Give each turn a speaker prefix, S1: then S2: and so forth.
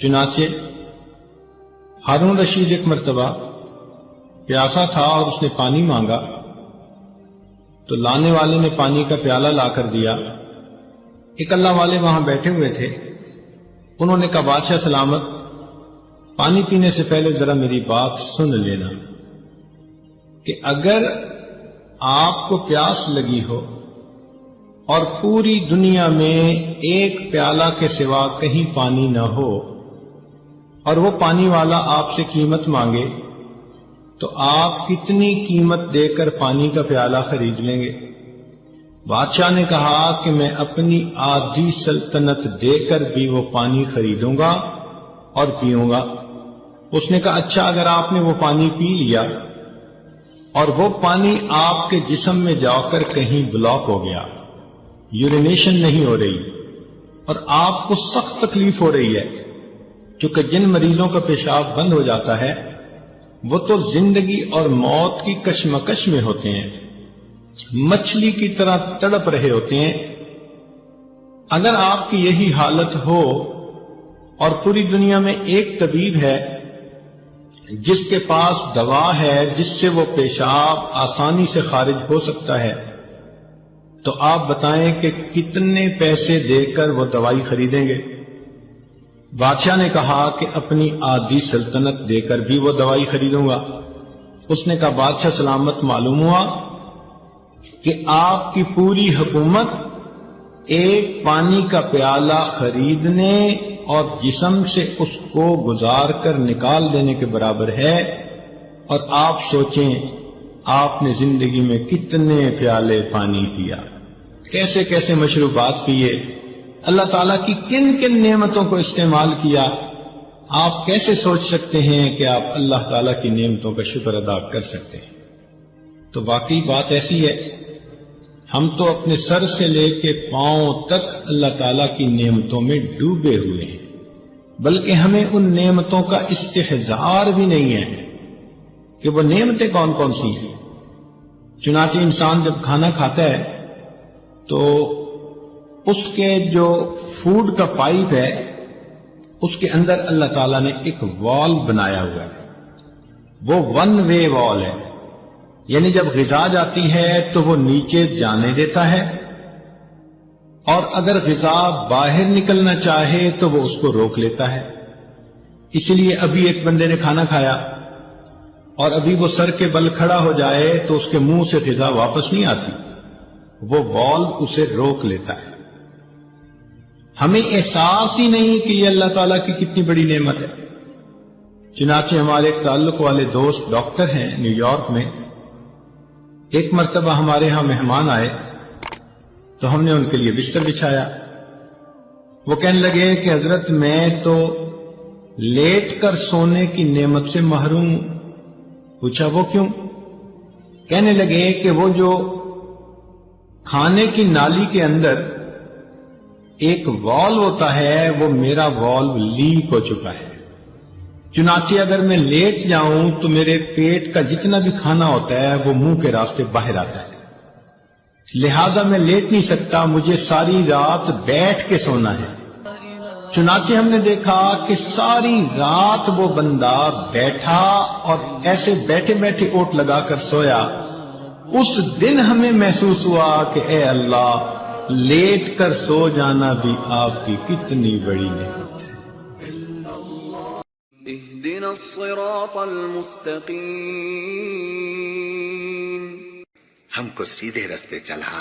S1: چنانچہ ہارون رشید ایک مرتبہ پیاسا تھا اور اس نے پانی مانگا تو لانے والے نے پانی کا پیالہ لا کر دیا۔ ایک اللہ والے وہاں بیٹھے ہوئے تھے، انہوں نے کہا بادشاہ سلامت، پانی پینے سے پہلے ذرا میری بات سن لینا کہ اگر آپ کو پیاس لگی ہو اور پوری دنیا میں ایک پیالہ کے سوا کہیں پانی نہ ہو اور وہ پانی والا آپ سے قیمت مانگے تو آپ کتنی قیمت دے کر پانی کا پیالہ خرید لیں گے؟ بادشاہ نے کہا کہ میں اپنی آدھی سلطنت دے کر بھی وہ پانی خریدوں گا اور پیوں گا۔ اس نے کہا اچھا، اگر آپ نے وہ پانی پی لیا اور وہ پانی آپ کے جسم میں جا کر کہیں بلاک ہو گیا، یورینیشن نہیں ہو رہی اور آپ کو سخت تکلیف ہو رہی ہے، کیونکہ جن مریضوں کا پیشاب بند ہو جاتا ہے وہ تو زندگی اور موت کی کشمکش میں ہوتے ہیں، مچھلی کی طرح تڑپ رہے ہوتے ہیں۔ اگر آپ کی یہی حالت ہو اور پوری دنیا میں ایک طبیب ہے جس کے پاس دوا ہے جس سے وہ پیشاب آسانی سے خارج ہو سکتا ہے، تو آپ بتائیں کہ کتنے پیسے دے کر وہ دوائی خریدیں گے؟ بادشاہ نے کہا کہ اپنی آدھی سلطنت دے کر بھی وہ دوائی خریدوں گا۔ اس نے کہا بادشاہ سلامت، معلوم ہوا کہ آپ کی پوری حکومت ایک پانی کا پیالہ خریدنے اور جسم سے اس کو گزار کر نکال دینے کے برابر ہے، اور آپ سوچیں آپ نے زندگی میں کتنے پیالے پانی پیا، کیسے کیسے مشروبات پیے، اللہ تعالیٰ کی کن کن نعمتوں کو استعمال کیا۔ آپ کیسے سوچ سکتے ہیں کہ آپ اللہ تعالیٰ کی نعمتوں کا شکر ادا کر سکتے ہیں؟ تو واقعی بات ایسی ہے، ہم تو اپنے سر سے لے کے پاؤں تک اللہ تعالیٰ کی نعمتوں میں ڈوبے ہوئے ہیں، بلکہ ہمیں ان نعمتوں کا استحضار بھی نہیں ہے کہ وہ نعمتیں کون کون سی ہیں۔ چنانچہ انسان جب کھانا کھاتا ہے تو اس کے جو فوڈ کا پائپ ہے اس کے اندر اللہ تعالیٰ نے ایک وال بنایا ہوا ہے، وہ ون وے وال ہے، یعنی جب غذا جاتی ہے تو وہ نیچے جانے دیتا ہے، اور اگر غذا باہر نکلنا چاہے تو وہ اس کو روک لیتا ہے۔ اس لیے ابھی ایک بندے نے کھانا کھایا اور ابھی وہ سر کے بل کھڑا ہو جائے تو اس کے منہ سے غذا واپس نہیں آتی، وہ والو اسے روک لیتا ہے۔ ہمیں احساس ہی نہیں کہ یہ اللہ تعالیٰ کی کتنی بڑی نعمت ہے۔ چنانچہ ہمارے ایک تعلق والے دوست ڈاکٹر ہیں نیو یارک میں، ایک مرتبہ ہمارے ہاں مہمان آئے تو ہم نے ان کے لیے بستر بچھایا۔ وہ کہنے لگے کہ حضرت میں تو لیٹ کر سونے کی نعمت سے محروم ہوں۔ پوچھا وہ کیوں؟ کہنے لگے کہ وہ جو کھانے کی نالی کے اندر ایک والو ہوتا ہے وہ میرا والو لیک ہو چکا ہے، چنانچہ اگر میں لیٹ جاؤں تو میرے پیٹ کا جتنا بھی کھانا ہوتا ہے وہ منہ کے راستے باہر آتا ہے، لہذا میں لیٹ نہیں سکتا، مجھے ساری رات بیٹھ کے سونا ہے۔ چنانچہ ہم نے دیکھا کہ ساری رات وہ بندہ بیٹھا اور ایسے بیٹھے بیٹھے اوٹ لگا کر سویا۔ اس دن ہمیں محسوس ہوا کہ اے اللہ، لیٹ کر سو جانا بھی آپ کی کتنی بڑی نعمت ہے۔
S2: اهدنا الصراط المستقیم،
S3: ہم کو سیدھے رستے چلا